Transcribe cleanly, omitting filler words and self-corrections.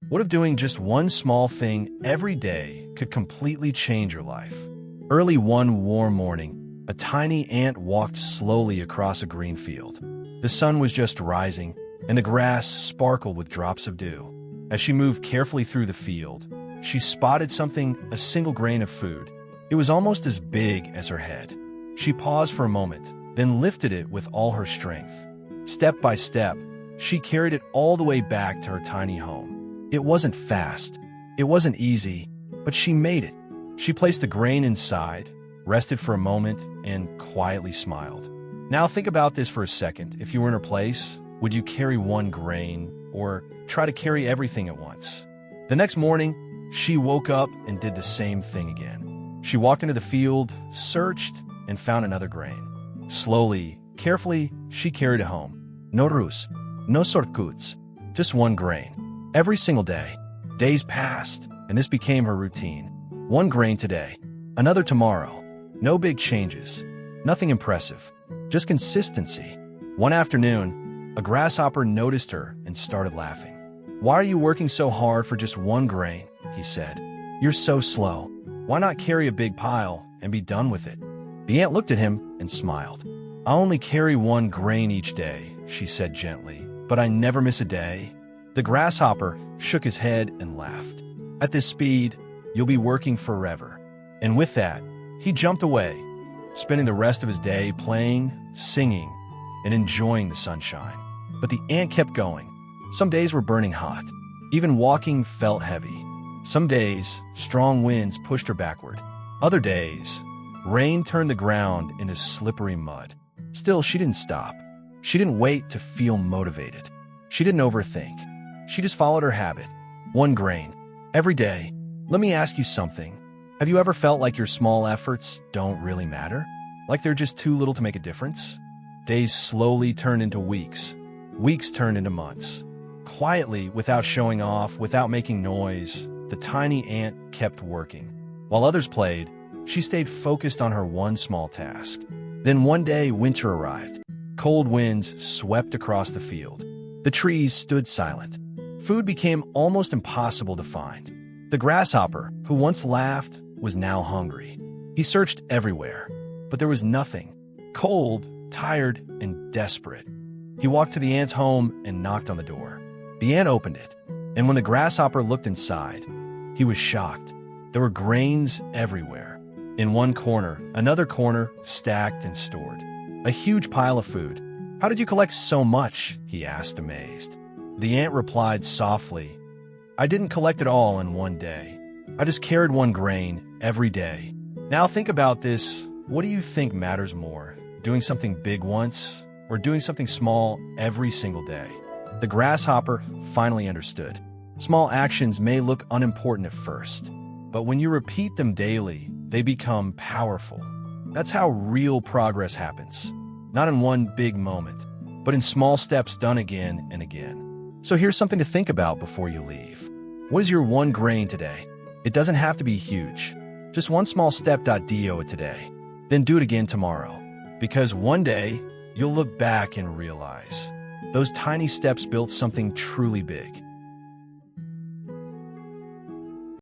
What if doing just one small thing every day could completely change your life? Early one warm morning, a tiny ant walked slowly across a green field. The sun was just rising, and the grass sparkled with drops of dew. As she moved carefully through the field, she spotted something, a single grain of food. It was almost as big as her head. She paused for a moment, then lifted it with all her strength. Step by step, she carried it all the way back to her tiny home. It wasn't fast, it wasn't easy, but she made it. She placed the grain inside, rested for a moment, and quietly smiled. Now think about this for a second. If you were in her place, would you carry one grain or try to carry everything at once? The next morning, she woke up and did the same thing again. She walked into the field, searched, and found another grain. Slowly, carefully, she carried it home. No rus, no shortcuts, just one grain. Every single day. Days passed, and this became her routine. One grain today, another tomorrow. No big changes, nothing impressive, just consistency. One afternoon, a grasshopper noticed her and started laughing. "Why are you working so hard for just one grain?" he said. "You're so slow. Why not carry a big pile and be done with it?" The ant looked at him and smiled. "I only carry one grain each day," she said gently, "but I never miss a day." The grasshopper shook his head and laughed. "At this speed, you'll be working forever." And with that, he jumped away, spending the rest of his day playing, singing, and enjoying the sunshine. But the ant kept going. Some days were burning hot. Even walking felt heavy. Some days, strong winds pushed her backward. Other days, rain turned the ground into slippery mud. Still, she didn't stop. She didn't wait to feel motivated. She didn't overthink. She just followed her habit. One grain. Every day. Let me ask you something. Have you ever felt like your small efforts don't really matter? Like they're just too little to make a difference? Days slowly turned into weeks. Weeks turned into months. Quietly, without showing off, without making noise, the tiny ant kept working. While others played, she stayed focused on her one small task. Then one day, winter arrived. Cold winds swept across the field. The trees stood silent. Food became almost impossible to find. The grasshopper, who once laughed, was now hungry. He searched everywhere, but there was nothing. Cold, tired, and desperate, he walked to the ant's home and knocked on the door. The ant opened it, and when the grasshopper looked inside, he was shocked. There were grains everywhere. In one corner, another corner, stacked and stored. A huge pile of food. "How did you collect so much?" he asked, amazed. The ant replied softly, "I didn't collect it all in one day. I just carried one grain every day." Now think about this. What do you think matters more? Doing something big once or doing something small every single day? The grasshopper finally understood. Small actions may look unimportant at first, but when you repeat them daily, they become powerful. That's how real progress happens. Not in one big moment, but in small steps done again and again. So here's something to think about before you leave. What is your one grain today? It doesn't have to be huge. Just one small step. Do it today. Then do it again tomorrow. Because one day, you'll look back and realize those tiny steps built something truly big.